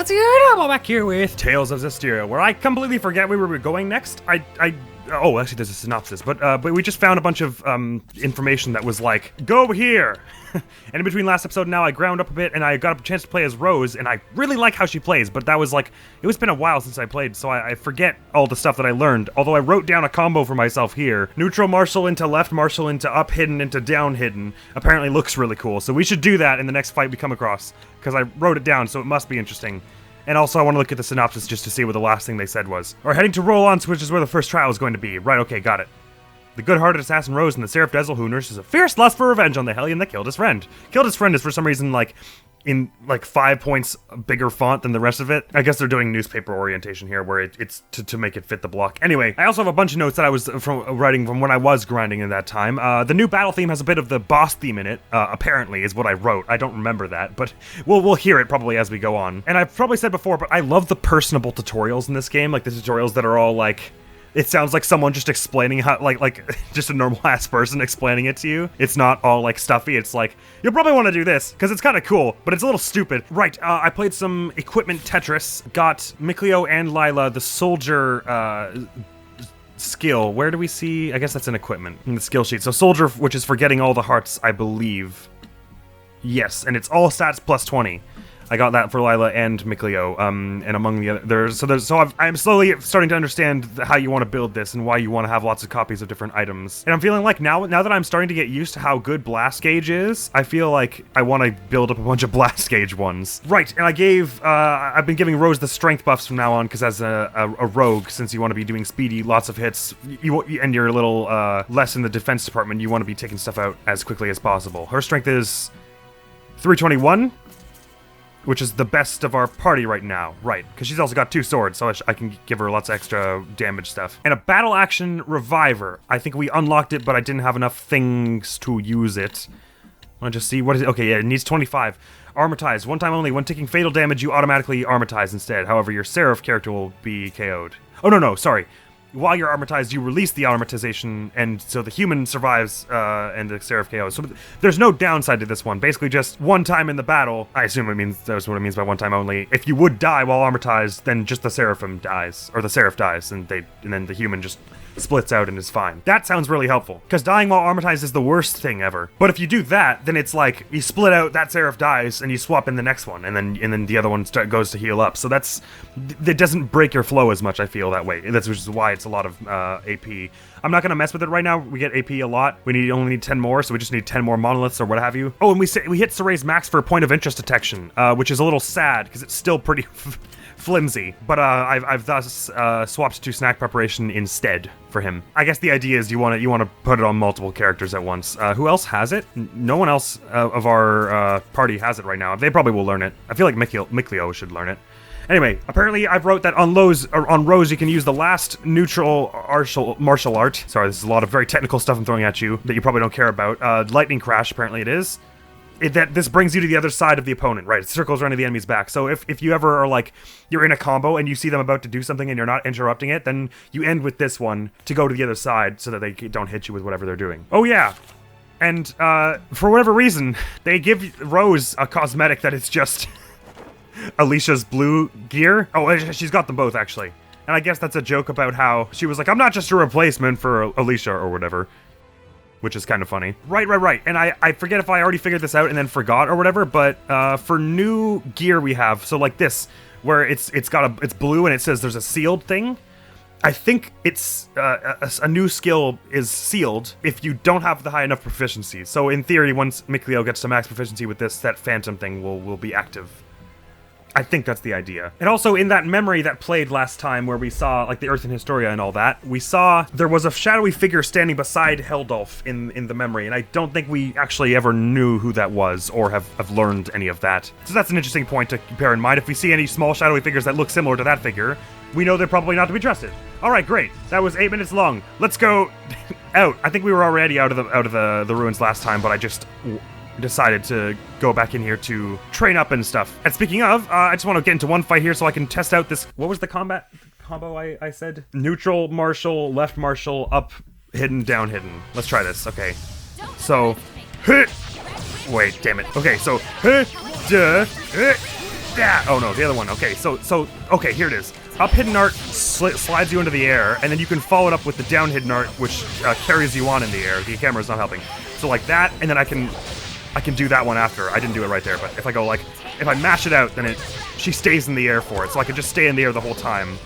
Let's hear it. I'm back here with Tales of Zestiria, where I completely forget where we were going next. Oh, actually, there's a synopsis, but we just found a bunch of information that was like, go here. And in between last episode and now, I ground up a bit, and I got a chance to play as Rose, and I really like how she plays, but that was like, it's been a while since I played, so I forget all the stuff that I learned, although I wrote down a combo for myself here. Neutral martial into left martial into up hidden into down hidden apparently looks really cool, so we should do that in the next fight we come across, because I wrote it down, so it must be interesting. And also, I want to look at the synopsis just to see what the last thing they said was. We're heading to Roll-On, which is where the first trial is going to be. Right, okay, got it. The good-hearted assassin Rose and the Seraph Dazzle, who nurses a fierce lust for revenge on the Hellion that killed his friend. Killed his friend is for some reason, like, in, like, 5 points bigger font than the rest of it. I guess they're doing newspaper orientation here, where it's to make it fit the block. Anyway, I also have a bunch of notes that I was writing from when I was grinding in that time. The new battle theme has a bit of the boss theme in it, apparently, is what I wrote. I don't remember that, but we'll hear it probably as we go on. And I've probably said before, but I love the personable tutorials in this game, like the tutorials that are all, like, it sounds like someone just explaining how, like just a normal-ass person explaining it to you. It's not all, like, stuffy. It's like, you'll probably want to do this, because it's kind of cool, but it's a little stupid. Right, I played some equipment Tetris, got Mikleo and Lila, the soldier, skill. Where do we see? I guess that's an equipment in the skill sheet. So soldier, which is for getting all the hearts, I believe. Yes, and it's all stats plus 20. I got that for Lila and Mikleo, and among the other, I'm slowly starting to understand how you want to build this and why you want to have lots of copies of different items. And I'm feeling like now that I'm starting to get used to how good Blast Gauge is, I feel like I want to build up a bunch of Blast Gauge ones. Right, and I've been giving Rose the strength buffs from now on, because as a rogue, since you want to be doing speedy, lots of hits, and you're a little less in the defense department, you want to be taking stuff out as quickly as possible. Her strength is 321. Which is the best of our party right now. Right, because she's also got 2 swords, so I can give her lots of extra damage stuff. And a battle action reviver. I think we unlocked it, but I didn't have enough things to use it. I want to just see, what is it? Okay, yeah, it needs 25. Armortize, one time only. When taking fatal damage, you automatically armortize instead. However, your Seraph character will be KO'd. Oh, no, sorry. While you're armortized, you release the armortization, and so the human survives, and the Seraph KOs. So there's no downside to this one. Basically, just one time in the battle. I assume it means that's what it means by one time only. If you would die while armortized, then just the Seraphim dies, or the Seraph dies, and then the human just splits out and is fine. That sounds really helpful, because dying while armortized is the worst thing ever. But if you do that, then it's like you split out, that Seraph dies, and you swap in the next one, and then the other one goes to heal up. So that doesn't break your flow as much, I feel, that way. Which is why it's a lot of AP. I'm not gonna mess with it right now. We get AP a lot. We only need 10 more, so we just need 10 more monoliths or what have you. Oh, and we hit Sorey's max for point of interest detection, which is a little sad because it's still pretty flimsy. But I've thus swapped to snack preparation instead for him. I guess the idea is you want to put it on multiple characters at once. Who else has it? No one else of our party has it right now. They probably will learn it. I feel like Mikleo should learn it. Anyway, apparently I've wrote that on Rose you can use the last neutral martial art. Sorry, this is a lot of very technical stuff I'm throwing at you that you probably don't care about. Lightning Crash, apparently it is. This brings you to the other side of the opponent, right? It circles around to the enemy's back. So if you ever are like, you're in a combo and you see them about to do something and you're not interrupting it, then you end with this one to go to the other side so that they don't hit you with whatever they're doing. Oh yeah. And for whatever reason, they give Rose a cosmetic that is just Alicia's blue gear. Oh, she's got them both, actually. And I guess that's a joke about how she was like, I'm not just a replacement for Alicia or whatever. Which is kind of funny. Right. And I forget if I already figured this out and then forgot or whatever, but for new gear we have, so like this, where it's blue and it says there's a sealed thing. I think it's a new skill is sealed if you don't have the high enough proficiency. So in theory, once Mikleo gets to max proficiency with this, that phantom thing will be active. I think that's the idea. And also in that memory that played last time where we saw like the Earth and Historia and all that, we saw there was a shadowy figure standing beside Heldolf in the memory, and I don't think we actually ever knew who that was or have learned any of that. So that's an interesting point to bear in mind. If we see any small shadowy figures that look similar to that figure, we know they're probably not to be trusted. All right, great. That was 8 minutes long. Let's go out. I think we were already out of the ruins last time, but I just decided to go back in here to train up and stuff. And speaking of, I just want to get into one fight here so I can test out this. What was the combat combo I said? Neutral martial, left martial, up hidden, down hidden. Let's try this. Okay. So, wait, damn it. Okay, so, that. Oh no, the other one. Okay, so okay, here it is. Up hidden art slides you into the air, and then you can follow it up with the down hidden art, which carries you on in the air. The camera's not helping. So like that, and then I can do that one after. I didn't do it right there, but if I go like, if I mash it out, then she stays in the air for it, so I can just stay in the air the whole time.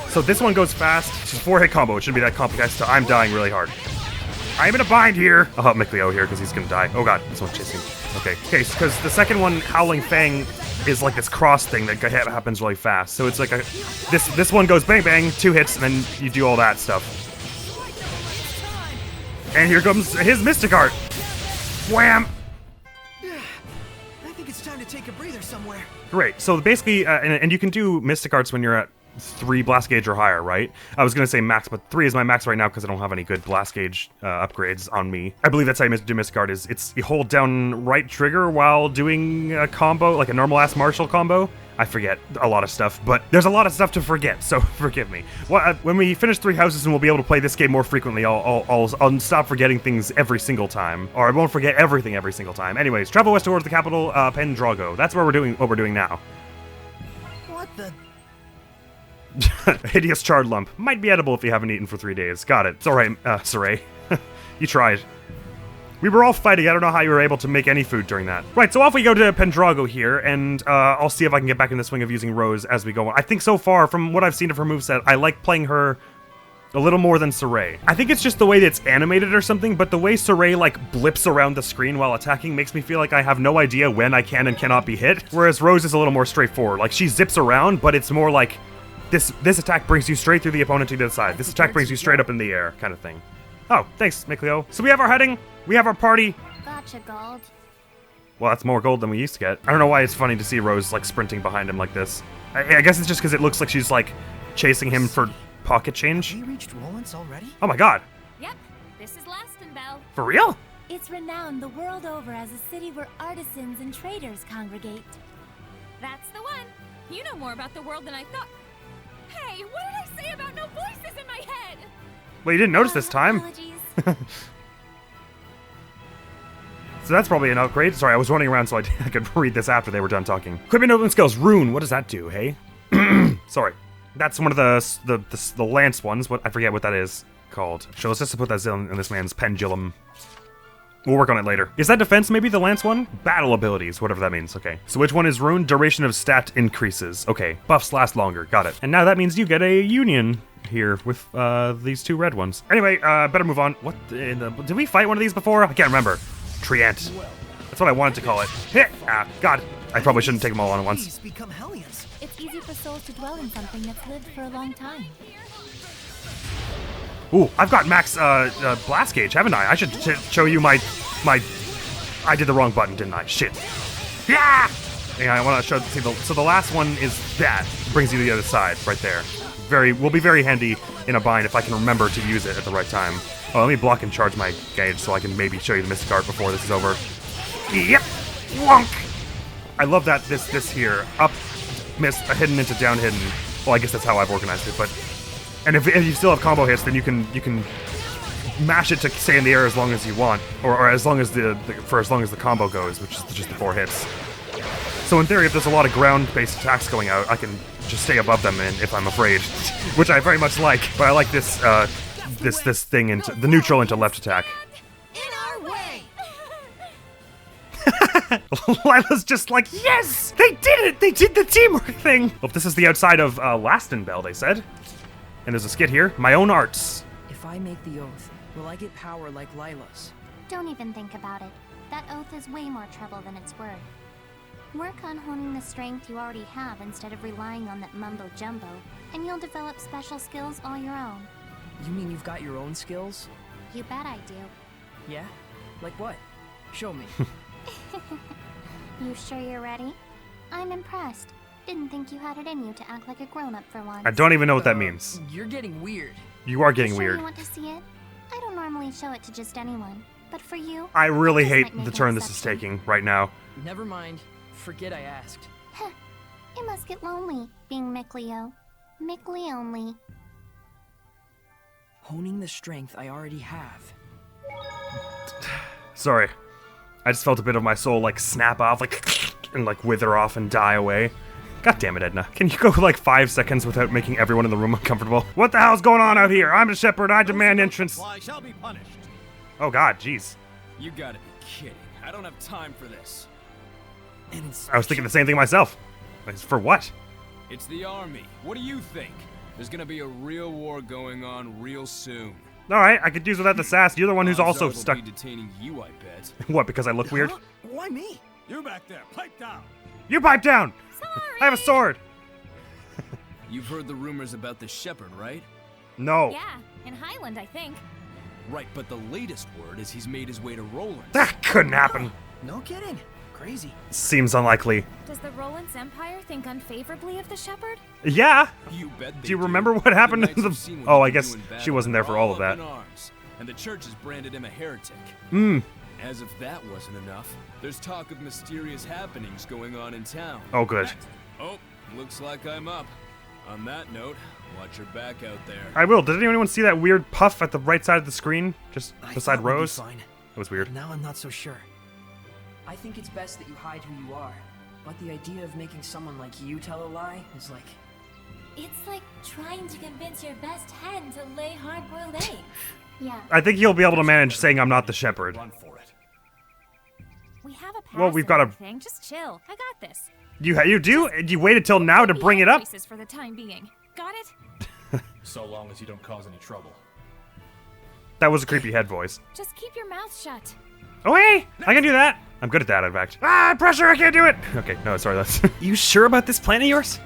So this one goes fast. It's a 4-hit combo. It shouldn't be that complicated. So I'm dying really hard. I'm in a bind here. I'll help Mikleo here because he's gonna die. Oh god, this one's chasing. Okay, because the second one, Howling Fang, is like this cross thing that happens really fast. So it's like this one goes bang bang, 2 hits, and then you do all that stuff. And here comes his Mystic Art. Wham! I think it's time to take a breather somewhere. Great. So basically, and you can do Mystic Arts when you're at 3 blast gauge or higher, right? I was gonna say max, but 3 is my max right now because I don't have any good blast gauge upgrades on me. I believe that's how you do Mystic Art. It's you hold down right trigger while doing a combo, like a normal ass martial combo. I forget a lot of stuff, but there's a lot of stuff to forget, so forgive me. Well, when we finish 3 houses and we'll be able to play this game more frequently, I'll stop forgetting things every single time, or I won't forget everything every single time. Anyways, travel west towards the capital, Pendrago. That's where what we're doing now. What the? Hideous charred lump. Might be edible if you haven't eaten for 3 days. Got it. It's alright, Sorey. You tried. We were all fighting. I don't know how you were able to make any food during that. Right, so off we go to Pendrago here, and I'll see if I can get back in the swing of using Rose as we go on. I think so far, from what I've seen of her moveset, I like playing her a little more than Sorey. I think it's just the way that it's animated or something, but the way Sorey, like, blips around the screen while attacking makes me feel like I have no idea when I can and cannot be hit, whereas Rose is a little more straightforward. Like, she zips around, but it's more like, this attack brings you straight through the opponent to the other side. This attack brings you straight up in the air, kind of thing. Oh, thanks, Mikleo. So we have our heading, we have our party. Gotcha, gold. Well, that's more gold than we used to get. I don't know why it's funny to see Rose, like, sprinting behind him like this. I guess it's just because it looks like she's, like, chasing him for pocket change. We reached Roland's already? Oh my god. Yep, this is Lastonbell. For real? It's renowned the world over as a city where artisans and traders congregate. That's the one. You know more about the world than I thought. Hey, what did I say about no voices in my head? Well, you didn't notice this time. Apologies. So that's probably an upgrade. Sorry, I was running around so I could read this after they were done talking. Equipment open skills. Rune, what does that do, hey? Sorry. That's one of the lance ones. What I forget what that is called. So let's just put that in this man's pendulum. We'll work on it later. Is that defense maybe, the lance one? Battle abilities, whatever that means. Okay. So which one is rune? Duration of stat increases. Okay. Buffs last longer. Got it. And now that means you get a union here with these 2 red ones. Anyway, better move on. What did we fight one of these before? I can't remember. Treant. That's what I wanted to call it. Hit! Ah, God. I probably shouldn't take them all on at once. Please become Hellions. It's easy for souls to dwell in something that's lived for a long time. Ooh, I've got max blast gauge, haven't I? I should show you my. I did the wrong button, didn't I? Shit. Yeah. Yeah, I want to show. See, so the last one is that brings you to the other side, right there. Will be very handy in a bind if I can remember to use it at the right time. Oh, let me block and charge my gauge so I can maybe show you the Mystic Art before this is over. Yep. Wonk. I love that this here up, miss, hidden into down hidden. Well, I guess that's how I've organized it, but. And if you still have combo hits, then you can mash it to stay in the air as long as you want, or as long as the combo goes, which is just the 4 hits. So in theory, if there's a lot of ground-based attacks going out, I can just stay above them if I'm afraid, which I very much like. But I like this this thing into the neutral into left attack. In our way. Lila's just like, yes, they did it! They did the teamwork thing. Well, this is the outside of Lastonbell, they said. And there's a skit here. My own arts. If I make the oath, will I get power like Lila's? Don't even think about it. That oath is way more trouble than it's worth. Work on honing the strength you already have instead of relying on that mumbo-jumbo, and you'll develop special skills all your own. You mean you've got your own skills? You bet I do. Yeah? Like what? Show me. You sure you're ready? I'm impressed. Didn't think you had it in you to act like a grown-up for once. I don't even know what that means. You're getting weird. You are getting Sure weird. You want to see it? I don't normally show it to just anyone, but for you, I really just hate might make the an turn this is exception. taking right now. Never mind. Forget I asked. It must get lonely being Mikleo. Mikli only. Honing the strength I already have. Sorry. I just felt a bit of my soul like snap off, like and like wither off and die away. God damn it, Edna. Can you go like 5 seconds without making everyone in the room uncomfortable? What the hell's going on out here? I'm a shepherd. I demand entrance. Shall be punished. Oh God, jeez. You gotta be kidding. I don't have time for this. I was thinking the same thing myself. For what? It's the army. What do you think? There's gonna be a real war going on real soon. Alright, I could use without the sass. You're the one who's also Odds are stuck. they'll be detaining you, I bet. What, because I look weird? Why me? You back there, pipe down. You pipe down! Sorry! I have a sword! You've heard the rumors about the shepherd, right? No. Yeah, in Highland, I think. Right, but the latest word is he's made his way to Roland. That couldn't happen. No kidding. Crazy. Seems unlikely. Does the Roland's Empire think unfavorably of the shepherd? Yeah. You bet they Do you remember what happened to the... Oh, I guess she wasn't there for all of that. And the church has branded him a heretic. Hmm. As if that wasn't enough, there's talk of mysterious happenings going on in town. Oh, good. Oh, looks like I'm up. On that note, watch your back out there. I will. Did anyone see that weird puff at the right side of the screen? Just I beside thought we'd be Rose? fine. It was weird. Now I'm not so sure. I think it's best that you hide who you are. But the idea of making someone like you tell a lie is like... It's like trying to convince your best hen to lay hard-boiled eggs. Yeah. I think you'll be able to manage saying I'm not the shepherd. Run for it. We have a pass. Well, we've got a- thing. Just chill. I got this. You do? You waited till now to bring it up? Choices for the time being. Got it? So long as you don't cause any trouble. That was a creepy head voice. Just keep your mouth shut. Oh, hey! I can do that! I'm good at that, in fact. Ah, pressure! I can't do it! Okay, no, sorry, that's... You sure about this plan of yours?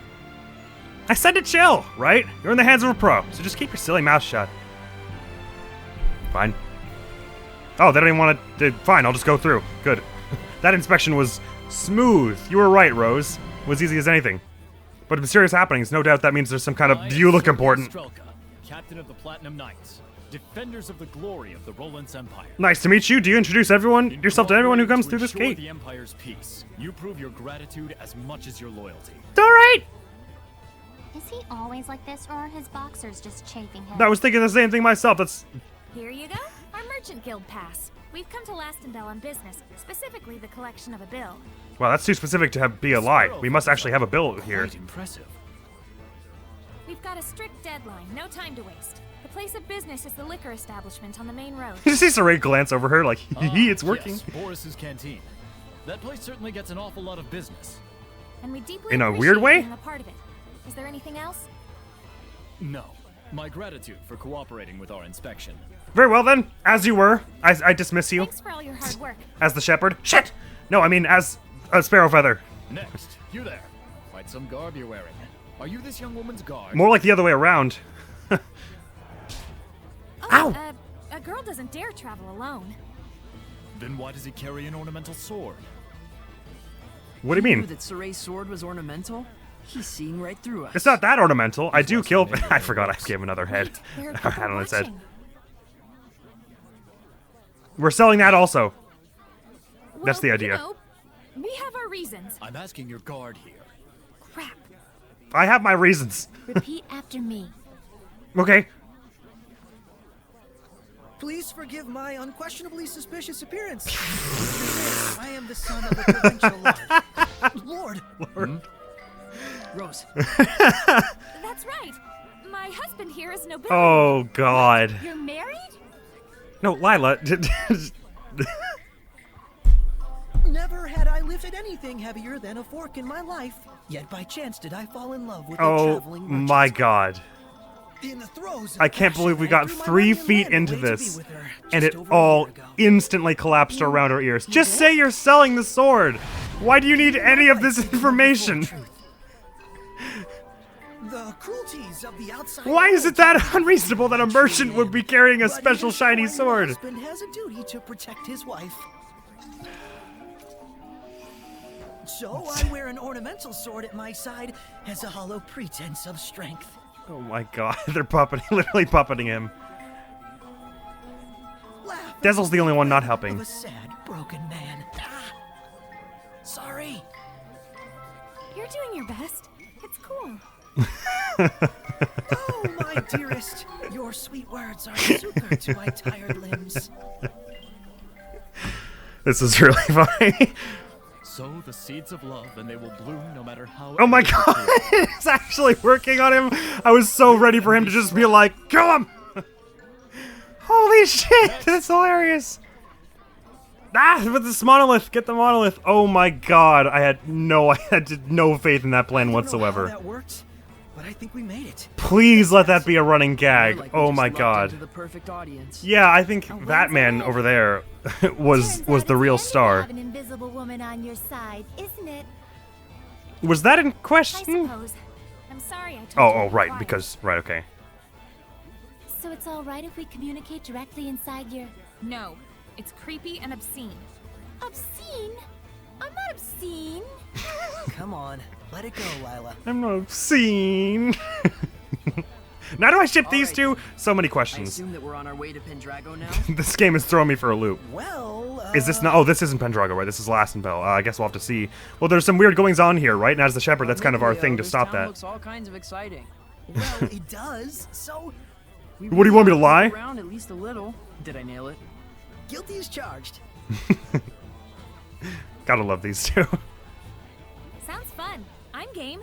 I said to chill, right? You're in the hands of a pro, so just keep your silly mouth shut. Fine. Oh, they don't even want to... Fine, I'll just go through. Good. That inspection was smooth. You were right, Rose. It was easy as anything. But mysterious happenings, no doubt that means there's some kind of... Do you look important? Strelka, Captain of the Platinum Knights, defenders of the glory of the Roland's Empire. Nice to meet you. Do you introduce yourself to everyone who comes through this ensure gate? the Empire's peace. You prove your gratitude as much as your loyalty. Alright! Is he always like this, or are his boxers just chafing him? I was thinking the same thing myself. That's... Here you go. Our Merchant Guild pass. We've come to Lastonbell on business, specifically the collection of a bill. Well, that's too specific to be a lie. We must actually have a bill here. Quite impressive. We've got a strict deadline, no time to waste. The place of business is the liquor establishment on the main road. Did you see Sorey glance over her like, hee it's working? Yes, Boris's canteen. That place certainly gets an awful lot of business. And we deeply In a appreciate weird way? being a part of it. Is there anything else? No. My gratitude for cooperating with our inspection. Very well then, as you were. I dismiss you Thanks for all your hard work. as the shepherd. Shit! No, I mean as a sparrow feather. Next, you there. Quite some garb you're wearing. Are you this young woman's guard? More like the other way around. Oh, Ow! a girl doesn't dare travel alone. Then why does he carry an ornamental sword? What do you He knew mean? that Sorey's sword was ornamental? He's seeing right through us. It's not that ornamental. I do kill... watching I forgot I gave another head. Wait, there are A people hat on its head. watching. We're selling that also. That's the Well, idea. You know, we have our reasons. I'm asking your guard here. Crap. I have my reasons. Repeat after me. Okay. Please forgive my unquestionably suspicious appearance. I am the son of a provincial lord. Lord. Rose. That's right. My husband here is nobility. Oh, God. You're married? No, Lila. Never had I lifted anything heavier than a fork in my life. Yet by chance did I fall in love with a Oh, traveling merchant. my God. In the throes of I can't believe we got passion, I 3 threw my money feet and into ran away to this, be with her and just it over a all year ago. instantly collapsed around our ears. Just say you're selling the sword. Why do you need any of this information? The cruelties of the outside Why is it world that are unreasonable that a merchant would be carrying a But special even so, shiny I know sword? husband has a duty to protect his wife. So I wear an ornamental sword at my side as a hollow pretense of strength. Oh my God, they're puppeting, literally puppeting him. Laugh Dezel's the only one not of helping. a sad, broken man. Ah. Sorry. You're doing your best. It's cool. Oh, my dearest, your sweet words are succor to my tired limbs. This is really funny. So the seeds of love, and they will bloom no matter how. Oh my god, it's actually working on him. I was so ready for him to just be like, kill him! Holy shit, that's hilarious. Ah, with this monolith, get the monolith. Oh my god, I had no faith in that plan whatsoever. I don't know how that worked, but I think we made it. Please let that be a running gag. Like we Oh just my lucked god. into the perfect audience. Yeah, I think that man over there was the real star. Have an invisible woman on your side, isn't it? Was that in I question? suppose. I'm sorry I told you Oh, to be right, quiet. because okay. So it's all right if we communicate directly inside your... No, it's creepy and obscene. Obscene? I'm not obscene. Come on, let it go, Lila. I'm not obscene. Now do I ship these two? So many I questions. assume that we're on our way to Pendrago now. This game is throwing me for a loop. Well, Is this not? Oh, this isn't Pendrago, right? This is Lastonbell. I guess we'll have to see. Well, there's some weird goings on here, right? And as the shepherd, that's kind of our Maybe, thing to this stop town that. Looks all kinds of exciting. well, it does. So, What do you want me to lie? Around at least a little. Did I nail it? guilty as charged. Gotta love these two. Sounds fun. I'm game.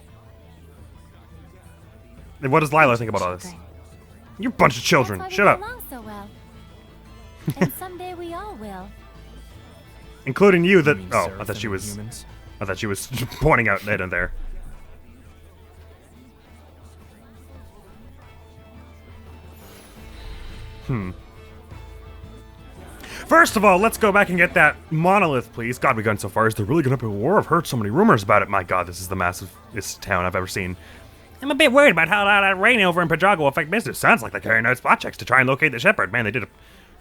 And what does Lila think about all this? You bunch of children. That's why Shut we up. get along so well. And someday we all will. Including you. That. mean Oh, I Seraphim thought she and was. humans? I thought she was pointing out Ned in there. First of all, let's go back and get that monolith, please. God, we've gone so far. Is there really going to be a war? I've heard so many rumors about it. My God, this is the massivest town I've ever seen. I'm a bit worried about how that rain over in Pendrago will affect business. Sounds like they're carrying out spot checks to try and locate the shepherd. Man, they did a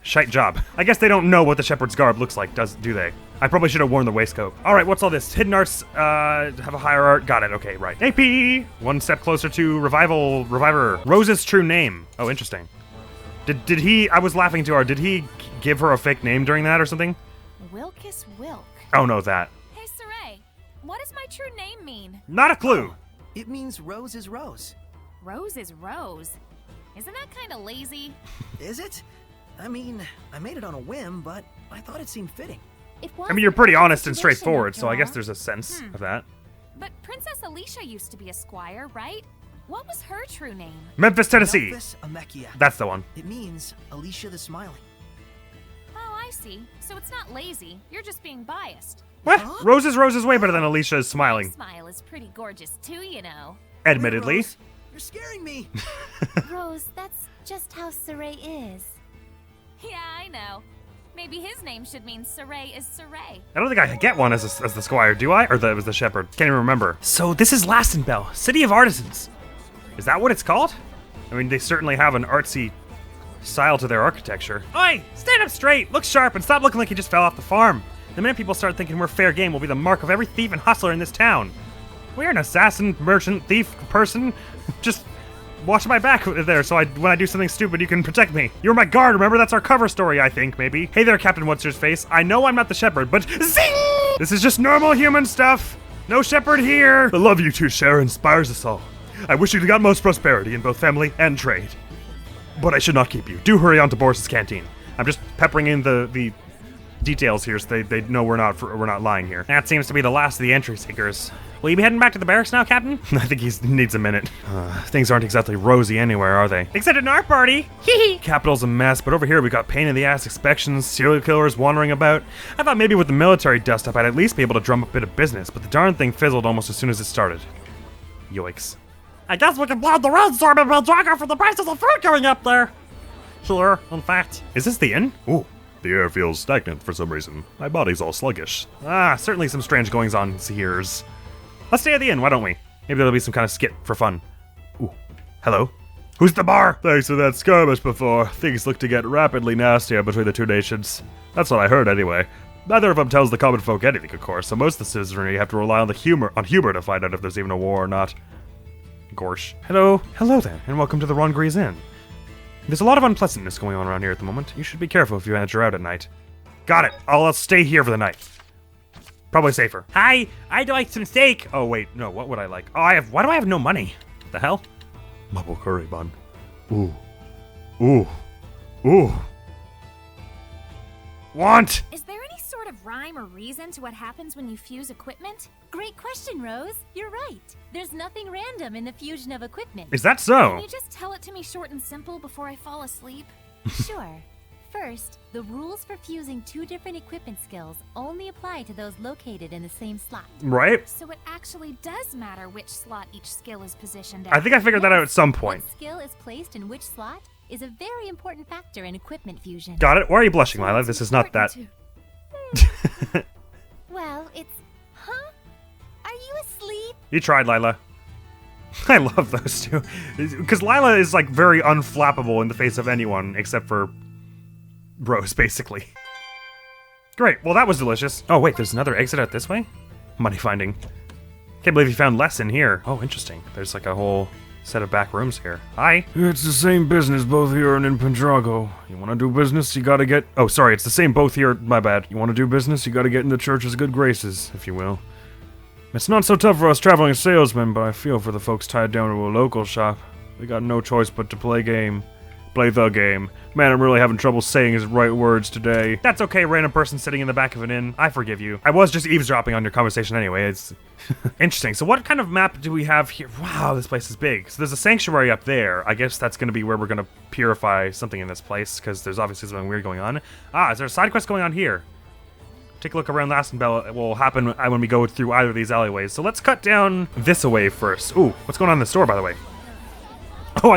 shite job. I guess they don't know what the shepherd's garb looks like, do they? I probably should have worn the waistcoat. All right, what's all this? Hidden arts, have a higher art. Got it, okay, right. AP! One step closer to reviver. Rose's true name. Oh, interesting. Did he, I was laughing too hard. Did he give her a fake name during that or something? Wilkis Wilk. Oh, no, that. Hey, Sorey. What does my true name mean? Not a clue. It means rose is rose. Rose is Rose. Isn't that kind of lazy? Is it? I mean, I made it on a whim, but I thought it seemed fitting. It I mean, you're pretty wasn't honest and a situation, straightforward, after so I guess all. there's a sense of that. But Princess Alicia used to be a squire, right? What was her true name? Memphis, Tennessee. Memphis Amechia. That's the one. It means Alicia the Smiling. Oh, I see. So it's not lazy. You're just being biased. What? Huh? Rose is way better than Alicia's smiling. Smile is pretty gorgeous too, you know. Admittedly. Rose, you're scaring me. Rose, that's just how Sorey is. Yeah, I know. Maybe his name should mean Sorey is Sorey. I don't think I get one as the squire, do I? Or that was the shepherd. Can't even remember. So this is Lastonbell, City of Artisans. Is that what it's called? I mean, they certainly have an artsy style to their architecture. Oi! Stand up straight, look sharp, and stop looking like you just fell off the farm. The minute people start thinking we're fair game will be the mark of every thief and hustler in this town. We're an assassin, merchant, thief, person. Just watch my back there so when I do something stupid, you can protect me. You're my guard, remember? That's our cover story, I think, maybe. Hey there, Captain What's-Your-Face. I know I'm not the shepherd, but zing! This is just normal human stuff. No shepherd here. The love you two share inspires us all. I wish you the utmost prosperity in both family and trade. But I should not keep you. Do hurry on to Boris's canteen. I'm just peppering in the details here so they know we're not lying here. That seems to be the last of the entry seekers. Will you be heading back to the barracks now, Captain? I think he needs a minute. Things aren't exactly rosy anywhere, are they? Except in our party! Hee Capital's a mess, but over here we got pain-in-the-ass inspections, serial killers wandering about. I thought maybe with the military dust-up I'd at least be able to drum up a bit of business, but the darn thing fizzled almost as soon as it started. Yoicks. I guess we can blow the rainstorm in Pendrago for the prices of food going up there! Sure, in fact. Is this the inn? Ooh. The air feels stagnant for some reason. My body's all sluggish. Certainly some strange goings-on here. Let's stay at the inn, why don't we? Maybe there'll be some kind of skit for fun. Ooh. Hello? Who's the bar? Thanks to that skirmish before, things look to get rapidly nastier between the two nations. That's what I heard anyway. Neither of them tells the common folk anything, of course, so most of the citizenry have to rely on humor to find out if there's even a war or not. Gorsh. Hello there, and welcome to the Ron Grease Inn. There's a lot of unpleasantness going on around here at the moment. You should be careful if you venture out at night. Got it. I'll stay here for the night. Probably safer. Hi, I'd like some steak. Oh wait, no. What would I like? Oh, why do I have no money? The hell? Maple curry bun. Ooh. Ooh. Ooh. Want. Is there any sort of rhyme or reason to what happens when you fuse equipment? Great question, Rose. You're right. There's nothing random in the fusion of equipment. Is that Can so? you just tell it to me short and simple before I fall asleep? Sure. First, the rules for fusing two different equipment skills only apply to those located in the same slot. Right? So it actually does matter which slot each skill is positioned at. I think I figured that out at some point. What skill is placed in which slot is a very important factor in equipment fusion. Got it? Why are you blushing, Lila? This is not that. Well, it's... Huh? Are you asleep? You tried, Lila. I love those two. Because Lila is, like, very unflappable in the face of anyone, except for Rose, basically. Great. Well, that was delicious. Oh, wait, there's another exit out this way? Money finding. Can't believe you found less in here. Oh, interesting. There's, like, a whole set of back rooms here. Hi. It's the same business both here and in Pendrago. You want to do business, you gotta get... Oh, sorry, it's the same both here. My bad. You want to do business, you gotta get in the church's good graces, if you will. It's not so tough for us traveling salesmen, but I feel for the folks tied down to a local shop. They got no choice but to play game. Play the game. Man, I'm really having trouble saying his right words today. That's okay, random person sitting in the back of an inn. I forgive you. I was just eavesdropping on your conversation anyway. It's interesting. So what kind of map do we have here? Wow, this place is big. So there's a sanctuary up there. I guess that's going to be where we're going to purify something in this place, because there's obviously something weird going on. Ah, is there a side quest going on here? Take a look around Lastonbell. It will happen when we go through either of these alleyways. So let's cut down this away first. Ooh, what's going on in the store, by the way? Oh,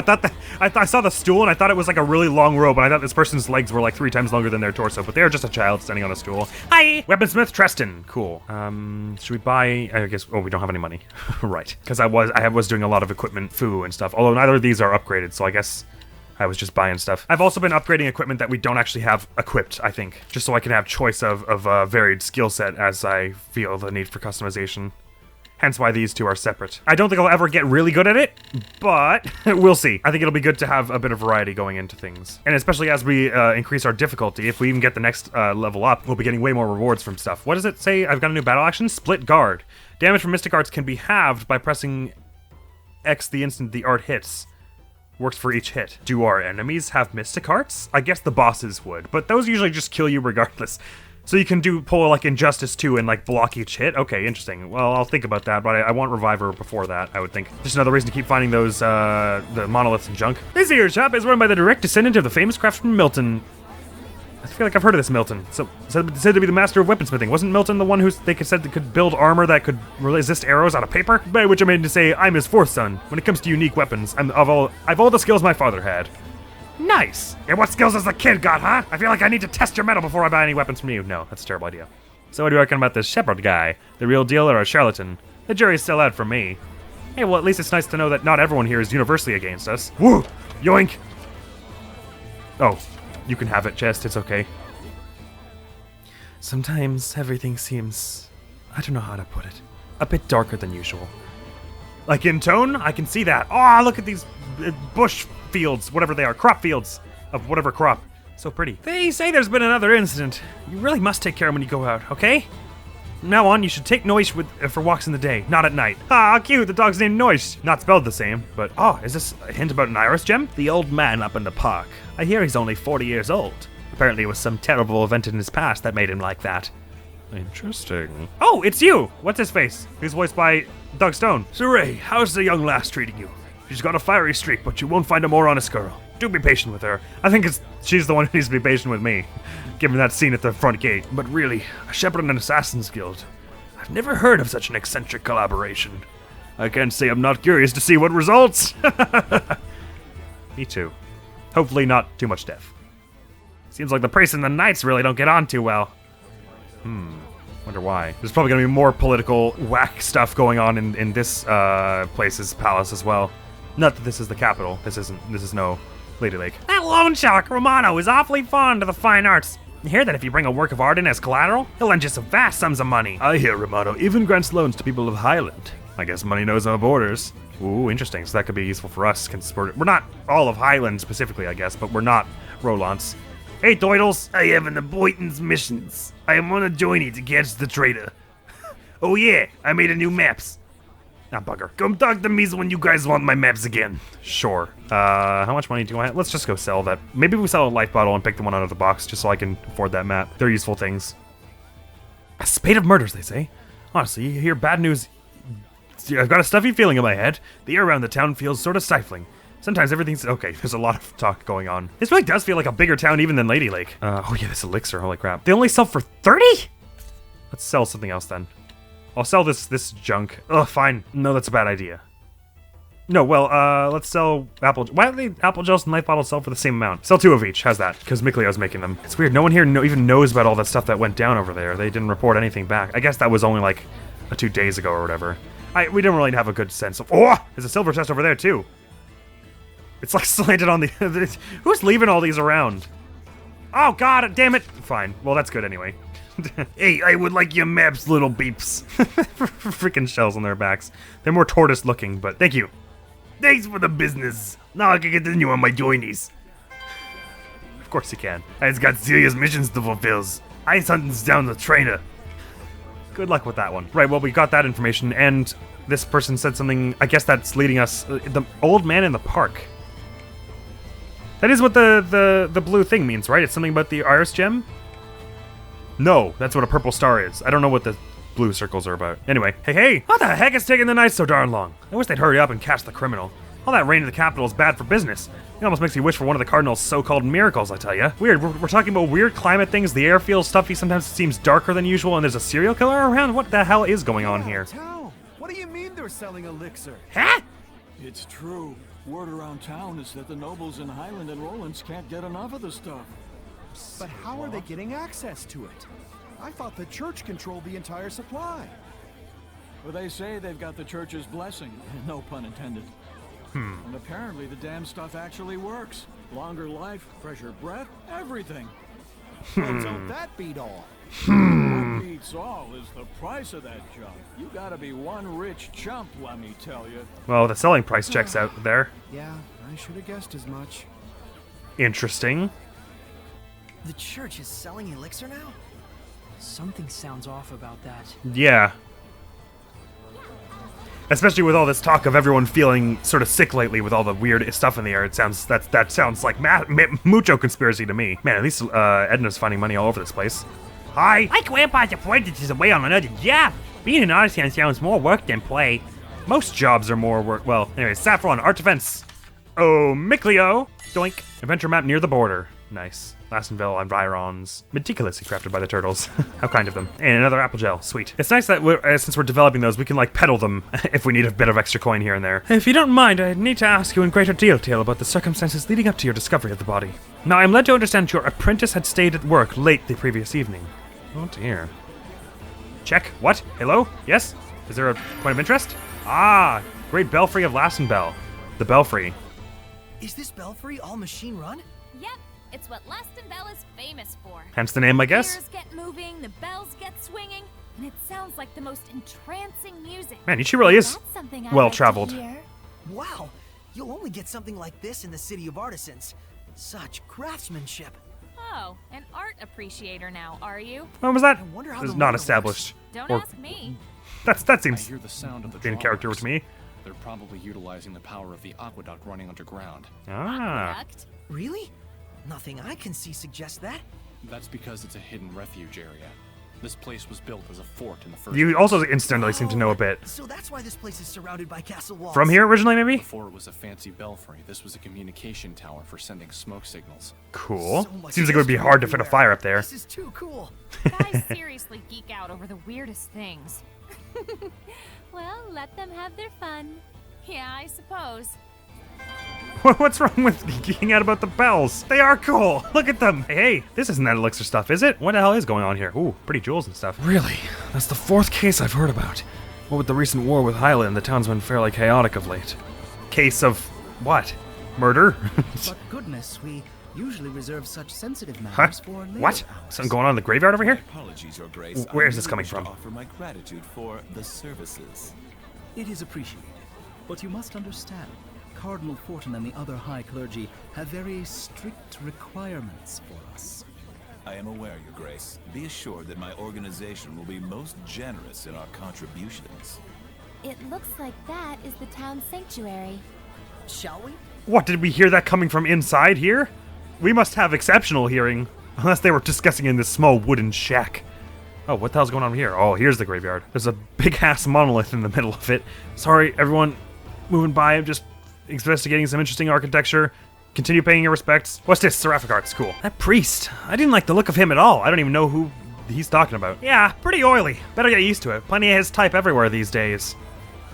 I saw the stool and I thought it was like a really long robe, and I thought this person's legs were like 3 times longer than their torso, but they're just a child standing on a stool. Hi! Weaponsmith Treston. Cool. Should we buy... I guess... Oh, we don't have any money. Right. Because I was doing a lot of equipment, foo and stuff, although neither of these are upgraded, so I guess I was just buying stuff. I've also been upgrading equipment that we don't actually have equipped, I think, just so I can have choice of a varied skill set as I feel the need for customization. Hence why these two are separate. I don't think I'll ever get really good at it, but we'll see. I think it'll be good to have a bit of variety going into things. And especially as we increase our difficulty, if we even get the next level up, we'll be getting way more rewards from stuff. What does it say? I've got a new battle action. Split guard. Damage from mystic arts can be halved by pressing X the instant the art hits. Works for each hit. Do our enemies have mystic arts? I guess the bosses would, but those usually just kill you regardless. So you can pull like Injustice 2 and like block each hit? Okay, interesting. Well, I'll think about that, but I want Reviver before that, I would think. Just another reason to keep finding those, the monoliths and junk. This here shop is run by the direct descendant of the famous craftsman Milton. I feel like I've heard of this Milton. So, said to be the master of weaponsmithing. Wasn't Milton the one who they said that could build armor that could resist arrows out of paper? By which I mean to say, I'm his fourth son. When it comes to unique weapons, I've all the skills my father had. Nice! And what skills has the kid got, huh? I feel like I need to test your metal before I buy any weapons from you. No, that's a terrible idea. So what do you reckon about this shepherd guy? The real deal or a charlatan? The jury's still out for me. Hey, well, at least it's nice to know that not everyone here is universally against us. Woo! Yoink! Oh, you can have it, Chest. It's okay. Sometimes everything seems... I don't know how to put it. A bit darker than usual. Like in tone? I can see that. Oh, look at these bush fields, whatever they are. Crop fields of whatever crop. So pretty. They say there's been another incident. You really must take care when you go out, okay? From now on, you should take Noish for walks in the day, not at night. Ah, cute, the dog's named Noish. Not spelled the same, but... Oh, is this a hint about an iris gem? The old man up in the park. I hear he's only 40 years old. Apparently it was some terrible event in his past that made him like that. Interesting. Oh, it's you! What's his face? He's voiced by Doug Stone. Sorey, how's the young lass treating you? She's got a fiery streak, but you won't find a more honest girl. Do be patient with her. I think she's the one who needs to be patient with me, given that scene at the front gate. But really, a shepherd and an assassin's guild. I've never heard of such an eccentric collaboration. I can't say I'm not curious to see what results. Me too. Hopefully not too much death. Seems like the priest and the knights really don't get on too well. Wonder why. There's probably gonna be more political whack stuff going on in this place's palace as well. Not that this is the capital. This is no Lady Lake. That loan shark, Romano, is awfully fond of the fine arts. You hear that if you bring a work of art in as collateral, he'll lend you some vast sums of money. I hear Romano even grants loans to people of Highland. I guess money knows no borders. Ooh, interesting. So that could be useful for us. We're not all of Highland specifically, I guess, but we're not Rolants. Hey, Doidles. I have an Boyton's missions. I am on a journey to catch the traitor. Oh yeah, I made a new maps. Ah, bugger. Come talk to me when you guys want my maps again. Sure. How much money do I have? Let's just go sell that. Maybe we sell a life bottle and pick the one out of the box just so I can afford that map. They're useful things. A spate of murders, they say. Honestly, you hear bad news. I've got a stuffy feeling in my head. The air around the town feels sort of stifling. Sometimes everything's... Okay, there's a lot of talk going on. This really does feel like a bigger town even than Lady Lake. Oh yeah, this elixir, holy crap. They only sell for 30? Let's sell something else then. I'll sell this junk. Ugh, fine. No, that's a bad idea. No, well, let's sell apple... Why don't they apple gels and life bottles sell for the same amount? Sell 2 of each, how's that? Because Miklio's making them. It's weird, no one here even knows about all that stuff that went down over there. They didn't report anything back. I guess that was only like 2 days ago or whatever. We didn't really have a good sense of... Oh! There's a silver chest over there, too. It's like slanted on the... Who's leaving all these around? Oh, God, damn it! Fine. Well, that's good anyway. Hey, I would like your maps, little beeps. Freaking shells on their backs. They're more tortoise looking, but thank you. Thanks for the business. Now I can continue on my journeys. Of course you can. I've got serious missions to fulfill. I hunts down the trainer. Good luck with that one. Right, well, we got that information, and this person said something. I guess that's leading us... the old man in the park. That is what the blue thing means, right? It's something about the Iris gem? No, that's what a purple star is. I don't know what the blue circles are about. Anyway, hey, what the heck is taking the night so darn long? I wish they'd hurry up and catch the criminal. All that rain in the capital is bad for business. It almost makes me wish for one of the Cardinal's so-called miracles, I tell ya. Weird, we're talking about weird climate things, the air feels stuffy, sometimes it seems darker than usual, and there's a serial killer around? What the hell is going on here? Town. What do you mean they're selling elixir? Huh? It's true. Word around town is that the nobles in Highland and Rollins can't get enough of the stuff. But how are they getting access to it? I thought the church controlled the entire supply. Well, they say they've got the church's blessing, no pun intended. And apparently the damn stuff actually works. Longer life, fresher breath, everything. Well, don't that beat all? What beats all is the price of that junk. You gotta be one rich chump, let me tell you. Well, the selling price checks out there. Yeah, I should have guessed as much. Interesting. The church is selling elixir now? Something sounds off about that. Yeah. Especially with all this talk of everyone feeling sort of sick lately with all the weird stuff in the air. It sounds that sounds like mucho conspiracy to me. Man, at least Edna's finding money all over this place. Hi. My grandpa's apprentice is away on another job. Being an artisan sounds more work than play. Most jobs are more work. Well, anyway, Saffron, art defense. Oh, Miklio. Doink. Adventure map near the border. Nice. Lastonbell environs. Meticulously crafted by the turtles. How kind of them. And another apple gel. Sweet. It's nice that since we're developing those, we can like peddle them if we need a bit of extra coin here and there. If you don't mind, I need to ask you in greater detail about the circumstances leading up to your discovery of the body. Now, I'm led to understand your apprentice had stayed at work late the previous evening. Oh dear. Check. What? Hello? Yes? Is there a point of interest? Ah, great belfry of Lastonbell. The belfry. Is this belfry all machine run? Yep, it's what Lastonbell is famous for. Hence the name, I guess? Gears get moving, the bells get swinging, and it sounds like the most entrancing music. Man, she really is That's something well-traveled. Like to hear. Wow, you'll only get something like this in the City of Artisans. Such craftsmanship. Oh, an art appreciator now, are you? When was that? I wonder how It was the not motor established. Don't Or- ask me. that I seems hear the sound of the in character drawers. to me. They're probably utilizing the power of the aqueduct running underground. Ah. Aqueduct? Really? Nothing I can see suggests that. That's because it's a hidden refuge area. This place was built as a fort in the first You place. also instantly seem to know a bit. So that's why this place is surrounded by castle walls. From here originally, maybe? Before it was a fancy belfry, this was a communication tower for sending smoke signals. Cool. So much Seems like it would be history hard to fit a everywhere. fire up there. This is too cool. Guys seriously geek out over the weirdest things. Well, let them have their fun. Yeah, I suppose. What's wrong with geeking out about the bells? They are cool. Look at them. Hey, this isn't that elixir stuff, is it? What the hell is going on here? Ooh, pretty jewels and stuff. Really? That's the 4th case I've heard about. What with the recent war with Highland, the town's been fairly chaotic of late. Case of what? Murder? But goodness, we usually reserve such sensitive Huh? matters for later What? hours. Something going on in the graveyard over here? Apologies, Your Grace. Where is I this coming wish from? To offer my gratitude for the services. It is appreciated, but you must understand, Cardinal Fortin and the other high clergy have very strict requirements for us. I am aware, Your Grace. Be assured that my organization will be most generous in our contributions. It looks like that is the town's sanctuary. Shall we? What, did we hear that coming from inside here? We must have exceptional hearing. Unless they were discussing in this small wooden shack. Oh, what the hell's going on here? Oh, here's the graveyard. There's a big-ass monolith in the middle of it. Sorry, everyone moving by. I'm just investigating some interesting architecture. Continue paying your respects. What's this? Seraphic Arts. Cool. That priest. I didn't like the look of him at all. I don't even know who he's talking about. Yeah, pretty oily. Better get used to it. Plenty of his type everywhere these days.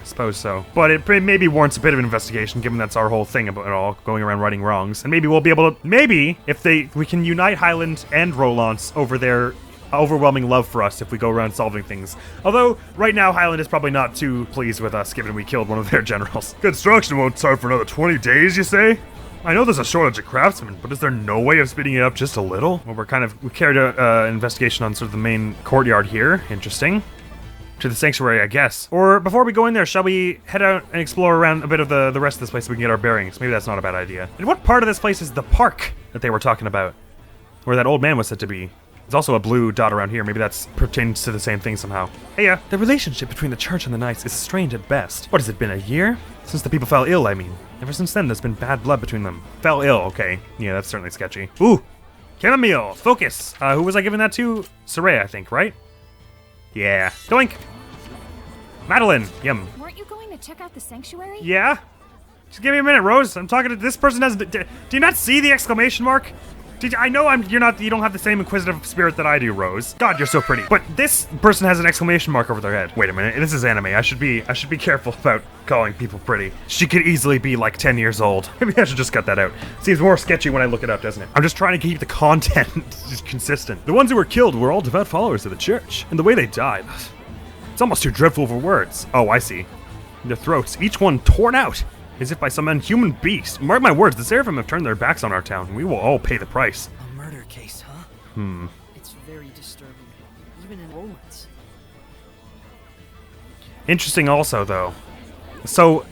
Suppose so. But it maybe warrants a bit of an investigation, given that's our whole thing about it all, going around righting wrongs. And maybe we'll be able to, maybe, if we can unite Highland and Rolance over their overwhelming love for us if we go around solving things. Although, right now, Highland is probably not too pleased with us, given we killed one of their generals. Construction won't start for another 20 days, you say? I know there's a shortage of craftsmen, but is there no way of speeding it up just a little? Well, we carried an investigation on sort of the main courtyard here. Interesting. To the sanctuary, I guess. Or before we go in there, shall we head out and explore around a bit of the rest of this place so we can get our bearings? Maybe that's not a bad idea. And what part of this place is the park that they were talking about? Where that old man was said to be? There's also a blue dot around here. Maybe that's pertains to the same thing somehow. Hey, yeah. The relationship between the church and the knights is strained at best. What has it been, a year? Since the people fell ill, I mean. Ever since then, there's been bad blood between them. Fell ill, okay. Yeah, that's certainly sketchy. Ooh! Chamomile! Focus! Who was I giving that to? Sorey, I think, right? Yeah. Doink! Madeline! Yum. Weren't you going to check out the sanctuary? Yeah? Just give me a minute, Rose. I'm talking to this person. Do you not see the exclamation mark? I know you don't have the same inquisitive spirit that I do, Rose. God, you're so pretty. But this person has an exclamation mark over their head. Wait a minute, this is anime. I should be careful about calling people pretty. She could easily be like 10 years old. Maybe I should just cut that out. Seems more sketchy when I look it up, doesn't it? I'm just trying to keep the content just consistent. The ones who were killed were all devout followers of the church, and the way they died, it's almost too dreadful for words. Oh, I see. Their throats, each one torn out, as if by some inhuman beast. Mark my words, the Seraphim have turned their backs on our town, and we will all pay the price. A murder case, huh? It's very disturbing, even in Rolance. Interesting also, though. So,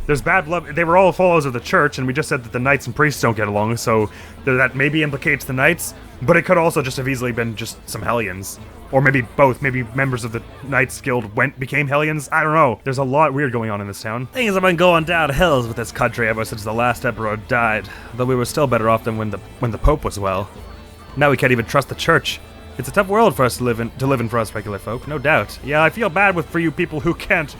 there's bad blood. They were all followers of the church, and we just said that the knights and priests don't get along, so that maybe implicates the knights, but it could also just have easily been just some Hellions. Or maybe both. Maybe members of the Knights Guild became Hellions. I don't know. There's a lot weird going on in this town. Things have been going down hills with this country ever since the last emperor died. Though we were still better off than when the Pope was well. Now we can't even trust the church. It's a tough world for us to live in for us regular folk, no doubt. Yeah, I feel bad for you people who can't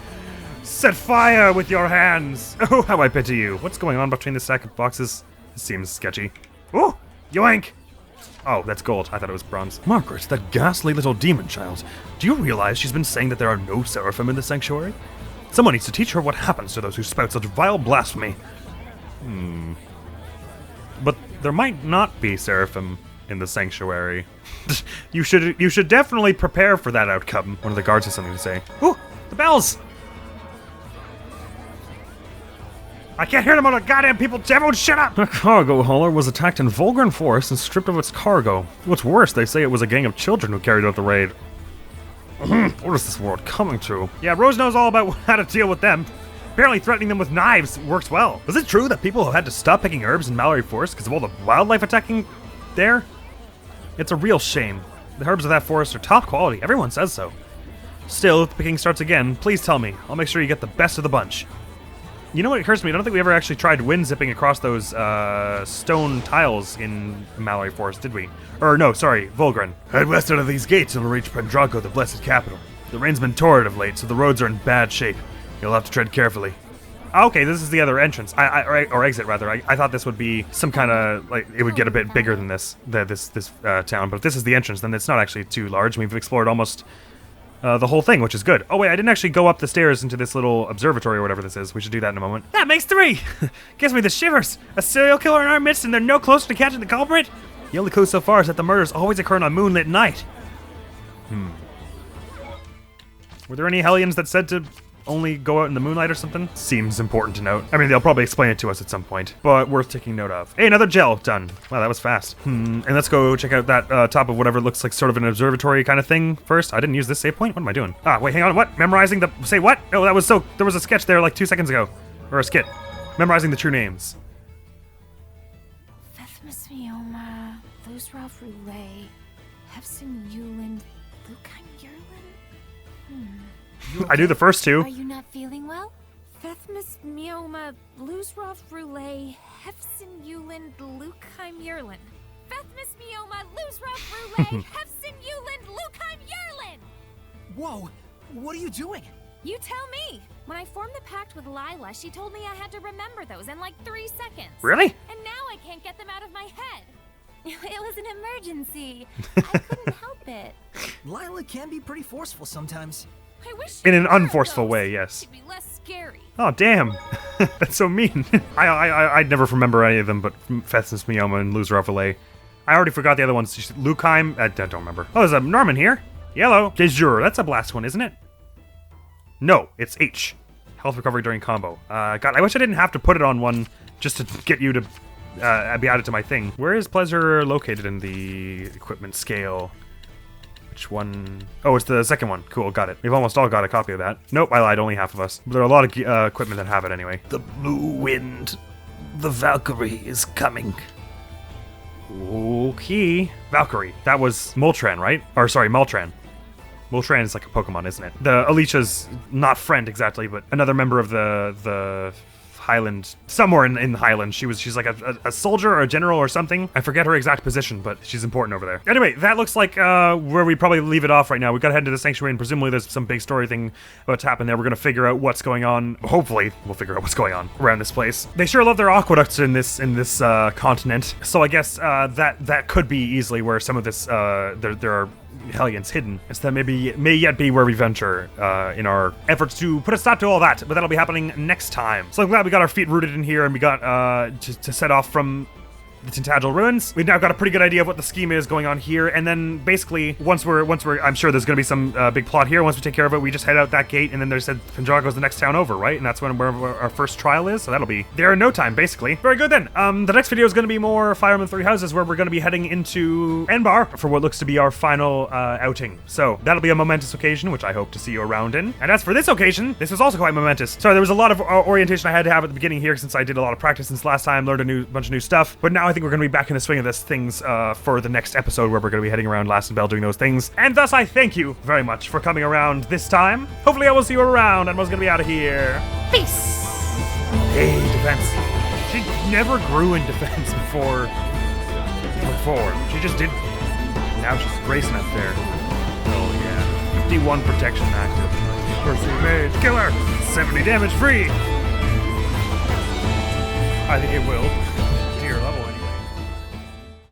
set fire with your hands. Oh, how I pity you. What's going on between the stack of boxes? This seems sketchy. Ooh, yoink! Oh, that's gold. I thought it was bronze. Margaret, that ghastly little demon child. Do you realize she's been saying that there are no seraphim in the sanctuary? Someone needs to teach her what happens to those who spout such vile blasphemy. But there might not be seraphim in the sanctuary. You should definitely prepare for that outcome. One of the guards has something to say. Ooh, the bells! I can't hear them on the goddamn people. Everyone shut up! A cargo hauler was attacked in Volgren Forest and stripped of its cargo. What's worse, they say it was a gang of children who carried out the raid. What is this world coming to? Yeah, Rose knows all about how to deal with them. Apparently threatening them with knives works well. Is it true that people have had to stop picking herbs in Mallory Forest because of all the wildlife attacking there? It's a real shame. The herbs of that forest are top quality. Everyone says so. Still, if the picking starts again, please tell me. I'll make sure you get the best of the bunch. You know what occurs to me? I don't think we ever actually tried wind zipping across those stone tiles in Mallory Forest, did we? Or no, sorry, Volgren. Head west out of these gates and we'll reach Pendrago, the blessed capital. The rain's been torrid of late, so the roads are in bad shape. You'll have to tread carefully. Okay, this is the other entrance. Or exit, rather. I thought this would be some kind of, like, it would get a bit bigger than this town. But if this is the entrance, then it's not actually too large. We've explored almost the whole thing, which is good. Oh wait, I didn't actually go up the stairs into this little observatory or whatever this is. We should do that in a moment. That makes 3! Gives me the shivers. A serial killer in our midst and they're no closer to catching the culprit? The only clue so far is that the murders always occur on a moonlit night. Were there any Hellions that said to only go out in the moonlight or something? Seems important to note. I mean, they'll probably explain it to us at some point, but worth taking note of. Hey, another gel done. Wow, that was fast. And let's go check out that top of whatever looks like sort of an observatory kind of thing first. I didn't use this save point. What am I doing? Ah, wait, hang on. What? Memorizing the... Say what? Oh, that was so... There was a sketch there like 2 seconds ago. Or a skit. Memorizing the true names. Vethmis Mioma, Losrov Roulette, Hefsin Yulin, Lukai Yerlin? I do the first 2. Are you not feeling well? Vethmis Mioma, Losrov Roulette, Hefsin Yulin, Lukai Yerlin. Vethmis Mioma, Luzra Brule, Hefsin Yuland, Lukheim Yerlin! Whoa, what are you doing? You tell me! When I formed the pact with Lila, she told me I had to remember those in like 3 seconds. Really? And now I can't get them out of my head. It was an emergency. I couldn't help it. Lila can be pretty forceful sometimes. I wish In an she'd learn unforceful those. way, yes. She'd be less scary. Oh, damn. That's so mean. I'd never remember any of them but Vethmis Mioma and Luzra Brule. I already forgot the other ones. Lukheim, I don't remember. Oh, there's a Norman here. Yellow. De jure. That's a blast one, isn't it? No, it's H. Health recovery during combo. God, I wish I didn't have to put it on one just to get you to be added to my thing. Where is pleasure located in the equipment scale? Which one? Oh, it's the second one. Cool, got it. We've almost all got a copy of that. Nope, I lied, only half of us. But there are a lot of equipment that have it anyway. The blue wind. The Valkyrie is coming. Okay. Valkyrie. That was Moltran, right? Or sorry, Moltran. Moltran is like a Pokemon, isn't it? The Alicia's not friend exactly, but another member of the Highland, somewhere in the Highlands. She's like a soldier or a general or something. I forget her exact position, but she's important over there. Anyway, that looks like where we probably leave it off right now. We gotta head to the sanctuary, and presumably there's some big story thing about to happen there. We're gonna figure out what's going on. Hopefully, we'll figure out what's going on around this place. They sure love their aqueducts in this continent. So I guess that could be easily where some of this there are Hellions hidden. So that may yet be where we venture in our efforts to put a stop to all that, but that'll be happening next time. So I'm glad we got our feet rooted in here and we got to set off from the Tintagel ruins. We've now got a pretty good idea of what the scheme is going on here, and then basically once we're I'm sure there's gonna be some big plot here. Once we take care of it, we just head out that gate, and then they said Pendrago's the next town over, right? And that's where our first trial is, so that'll be there in no time, basically. Very good then. The next video is gonna be more Fire Emblem Three Houses, where we're gonna be heading into Enbar for what looks to be our final outing. So that'll be a momentous occasion, which I hope to see you around in. And as for this occasion, this was also quite momentous. Sorry, there was a lot of orientation I had to have at the beginning here since I did a lot of practice since last time, learned a bunch of new stuff, but now I think we're going to be back in the swing of this things for the next episode where we're going to be heading around Lastonbell doing those things. And thus I thank you very much for coming around this time. Hopefully I will see you around, and I was going to be out of here. Peace! Hey, defense. She never grew in defense before. She just did. Now she's racing up there. Oh yeah. 51 protection active. Mercy mage killer. 70 damage free. I think it will.